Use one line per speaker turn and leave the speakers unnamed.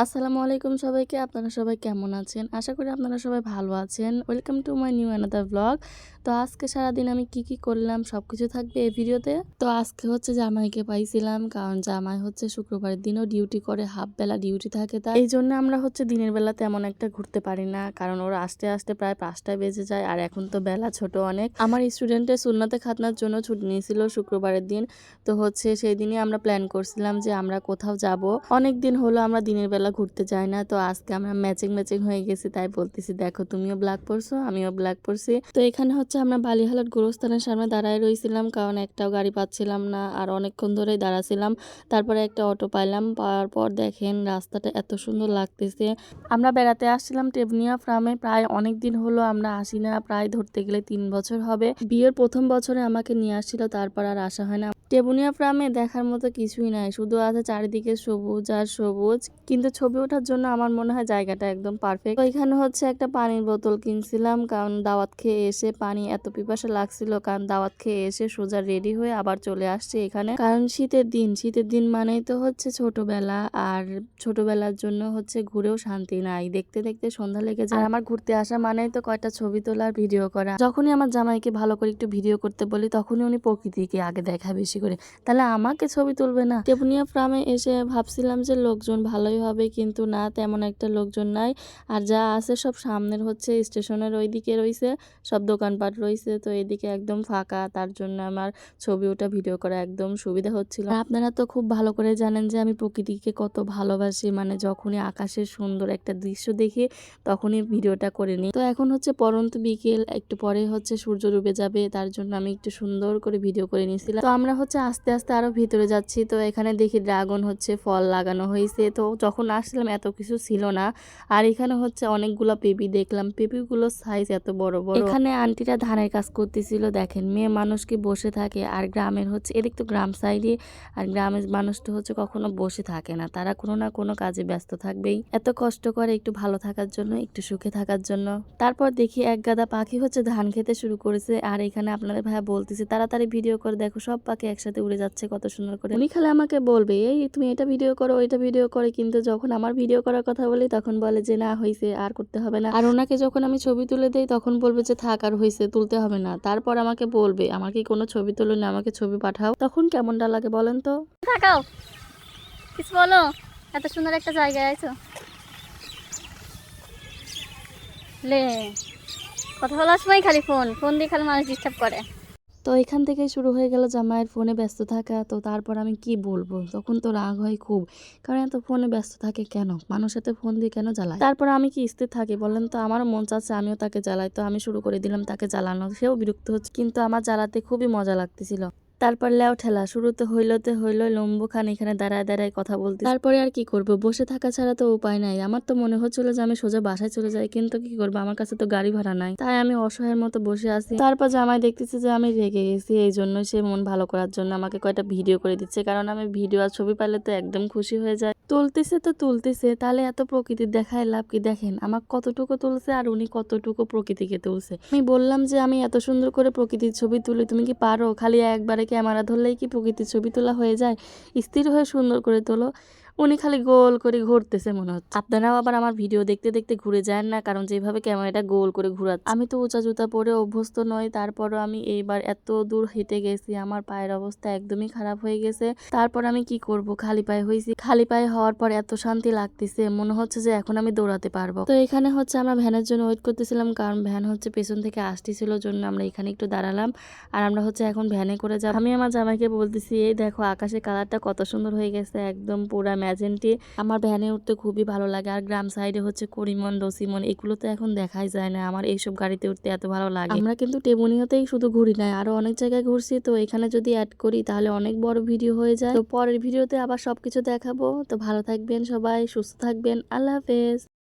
আসসালামু আলাইকুম সবাইকে। আপনারা সবাই কেমন আছেন? আশা করি আপনারা সবাই ভালো আছেন। Welcome to my new another blog. তো আজকে সারাদিন আমি কি করলাম সবকিছু থাকবে এই ভিডিওতে। তো আজকে হচ্ছে জামাইকে পাইছিলাম, কারণ জামাই হচ্ছে শুক্রবারের দিনও ডিউটি করে, হাফ বেলা ডিউটি থাকে তার। এই জন্য আমরা হচ্ছে দিনের বেলা তেমন একটা ঘুরতে পারি না, কারণ ওরা আসতে আসতে প্রায় 5টায় বেজে যায়, আর এখন তো বেলা ছোট অনেক। আমার স্টুডেন্টের সুন্নাতে খাতনার জন্য ছুটি নিয়েছিল শুক্রবারের দিন। তো হচ্ছে সেই দিনই আমরা প্ল্যান করছিলাম যে আমরা কোথাও যাব। অনেক দিন হলো আমরা দিনের বেলা ঘুরতে যাই না, তো আজকে আমরা ম্যাচিং হয়ে গেছি, তাই বলতেছি দেখো তুমিও ব্ল্যাক পরছো আমিও ব্ল্যাক পরছি। তো এখানে হচ্ছে আমরা বালিহালট গোরস্থানের সামনে দাঁড়ায় রয়েছিলাম, কারণ একটাও গাড়ি পাচ্ছিলাম না, আর অনেকক্ষণ ধরেই দাঁড়াছিলাম। তারপরে একটা অটো পাইলাম, পাওয়ার পর দেখেন রাস্তাটা এত সুন্দর লাগতেছে। আমরা বেড়াতে আসছিলাম টেবনিয়া ফার্মে, প্রায় অনেক দিন হলো আমরা আসি না, প্রায় ধরতে গেলে 3 বছর হবে। বিয়ের প্রথম বছরে আমাকে নিয়ে আসছিল, তারপর আর আসা হয় না। টেবুনিয়া ফার্মে দেখার মতো কিছুই নাই, শুধু আছে চারিদিকে সবুজ আর সবুজ, কিন্তু ছবি ওঠার জন্য আমার মনে হয় জায়গাটা একদম পারফেক্ট। তো এখানে হচ্ছে একটা পানির বোতল কিনছিলাম, কারণ দাওয়াত খেয়ে এসে পানি এত পিপাসা লাগছিল, কারণ দাওয়াত খেয়ে এসে সোজা রেডি হয়ে আবার চলে আসছে এখানে, কারণ শীতের দিন মানেই তো হচ্ছে ছোটবেলা, আর ছোটবেলার জন্য হচ্ছে ঘুরেও শান্তি নাই, দেখতে দেখতে সন্ধ্যা লেগে যায়। আর আমার ঘুরতে আসা মানেই তো কয়টা ছবি তোলার ভিডিও করা। যখনই আমার জামাইকে ভালো করে একটু ভিডিও করতে বলি, তখনই উনি প্রকৃতিকে আগে দেখা বেশি করে, তাহলে আমাকে ছবি তুলবে না। টেবুনিয়া ফার্মে এসে ভাবছিলাম যে লোকজন ভালোই হবে, কিন্তু না, তেমন একটা লোকজন নাই। আর যা আছে সব সামনের হচ্ছে স্টেশনের ওইদিকে রয়েছে, সব দোকানপাট রয়েছে, তো এদিকে একদম ফাঁকা, তার জন্য আমার ছবি ওটা ভিডিও করা একদম সুবিধা হচ্ছিল। আর আপনারা তো খুব ভালো করে জানেন যে আমি প্রকৃতিকে কত ভালোবাসি, মানে যখনই আকাশের সুন্দর একটা দৃশ্য দেখি তখনই ভিডিওটা করে নিই। তো এখন হচ্ছে পরন্ত বিকেল, একটু পরে হচ্ছে সূর্য ডুবে যাবে, তার জন্য আমি একটু সুন্দর করে ভিডিও করে নিয়েছিলাম। তো আমরা হচ্ছে আস্তে আস্তে আরো ভিতরে যাচ্ছি, তো এখানে দেখি ড্রাগন হচ্ছে ফল লাগানো হয়েছে। তো যখন আসলাম এত কিছু ছিল না, আর এখানে হচ্ছে অনেকগুলো পেঁপি দেখলাম, পেঁপিগুলো সাইজ এত বড় বড়। এখানে আন্টিরা ধানের কাজ করতেছিল, দেখেন মেয়ে মানুষ কি বসে থাকে, আর গ্রামের হচ্ছে এদিক তো গ্রাম সাইডে, আর গ্রামের মানুষ তো হচ্ছে কখনো বসে থাকে না, তারা কোনো না কোনো কাজে ব্যস্ত থাকবেই, এত কষ্ট করে একটু ভালো থাকার জন্য, একটু সুখে থাকার জন্য। তারপর দেখি এক গাদা পাখি হচ্ছে ধান খেতে শুরু করেছে, আর এখানে আপনাদের ভাইয়া বলতেছে তাড়াতাড়ি ভিডিও করে দেখো, সব পাখি একসাথে উড়ে যাচ্ছে কত সুন্দর করে। উনি খালি আমাকে বলবে এই তুমি এটা ভিডিও করো ওইটা ভিডিও করে, কিন্তু যখন আমার ভিডিও করার কথা বলি তখন বলে যে না হয়েছে আর করতে হবে না। আর ওনাকে যখন আমি ছবি তুলে দেই তখন বলবে যে থাক আর হয়েছে, তুলতে হবে না। তারপর আমাকে বলবে আমাকে কোনো ছবি তুলো না, আমাকে ছবি পাঠাও। তখন কেমনটা লাগে বলেন তো?
থাকাও কিছু বলো, এত সুন্দর একটা জায়গায় আইছো, লে কথা বলার সময় খালি ফোন দিয়ে খালি মানুষ ডিস্টার্ব করে।
তো এখান থেকেই শুরু হয়ে গেল জামাইয়ের ফোনে ব্যস্ত থাকা। তো তারপর আমি কি বলবো, তখন তো রাগ হয় খুব, কারণ এত ফোনে ব্যস্ত থাকে কেন, মানুষ এত ফোন দিয়ে কেন জ্বালায়। তারপর আমি কি স্থির থাকি বলেন তো? আমারও মন চাচ্ছে আমিও তাকে জ্বালাই, তো আমি শুরু করে দিলাম তাকে জ্বালানো, সেও বিরক্ত হচ্ছে, কিন্তু আমার জ্বালাতে খুবই মজা লাগতেছিল। তারপর লেও ঠেলা শুরুতে হইল লম্বু খান এখানে দাঁড়ায় দাঁড়ায় কথা বলতে। তারপরে আর কি করব, বসে থাকা ছাড়া তো উপায় নাই। আমার তো মনে হচ্ছিল যে আমি সোজা বাসায় চলে যাই, কিন্তু কি করবো, আমার কাছে তো গাড়ি ভাড়া নাই, তাই আমি অসহায়ের মতো বসে আছি। তারপর জামাই দেখতেছে যে আমি রেগে গেছি, এই জন্য সে মন ভালো করার জন্য আমাকে কয়টা ভিডিও করে দিচ্ছে, কারণ আমি ভিডিও আর ছবি পাইলে তো একদম খুশি হয়ে যায়। তুলতেছে তো তুলতেছে, তাহলে এত প্রকৃতির দেখায় লাভ কি? দেখেন আমার কতটুকু তুলছে আর উনি কতটুকু প্রকৃতিকে তুলছে। আমি বললাম যে আমি এত সুন্দর করে প্রকৃতির ছবি তুলি, তুমি কি পারো? খালি একবারে ক্যামেরা ধরলেই কি প্রকৃতির ছবি তোলা হয়ে যায়? স্থির হয়ে সুন্দর করে তোলো। উনি খালি গোল করে ঘুরতেছে মনে হচ্ছে। আপনারাও আবার আমার ভিডিও দেখতে দেখতে ঘুরে যান না, কারণ যেভাবে ক্যামেরাটা গোল করে ঘুরাচ্ছে। আমি তো উঁচা জুতা পরে অভ্যস্ত নই, তারপরও আমি এইবার এত দূর হেঁটে গেছি, আমার পায়ের অবস্থা একদমই খারাপ হয়ে গেছে। তারপর আমি কি করব, খালি পায়ে হয়েছি। খালি পায়ে হওয়ার পর এত শান্তি লাগতেছে, মনে হচ্ছে যে এখন আমি দৌড়াতে পারবো। তো এখানে হচ্ছে আমরা ভ্যানের জন্য ওয়েট করতেছিলাম, কারণ ভ্যান হচ্ছে পেছন থেকে আসতেছিল, জন্য আমরা এখানে একটু দাঁড়ালাম। আর আমরা হচ্ছে এখন ভ্যানে করে যাব। আমি আমার জামাইকে বলতেছি এই দেখো আকাশের কালারটা কত সুন্দর হয়ে গেছে, একদম পুরা ম্যাজেন্টি। আমার ভ্যানে উঠতে খুবই ভালো লাগে। আর গ্রাম সাইডে হচ্ছে করিমন রসিমন এগুলো তো এখন দেখাই যায় না, আমার এইসব গাড়িতে উঠতে এত ভালো লাগে। আমরা কিন্তু টেবুনিয়াতেই শুধু ঘুরি নাই, আরো অনেক জায়গায় ঘুরছি, তো এখানে যদি অ্যাড করি তাহলে অনেক বড় ভিডিও হয়ে যায়। তো পরের ভিডিওতে আবার সবকিছু দেখাবো। তো ভালো থাকবেন সবাই, সুস্থ থাকবেন, আল্লাহ হাফেজ।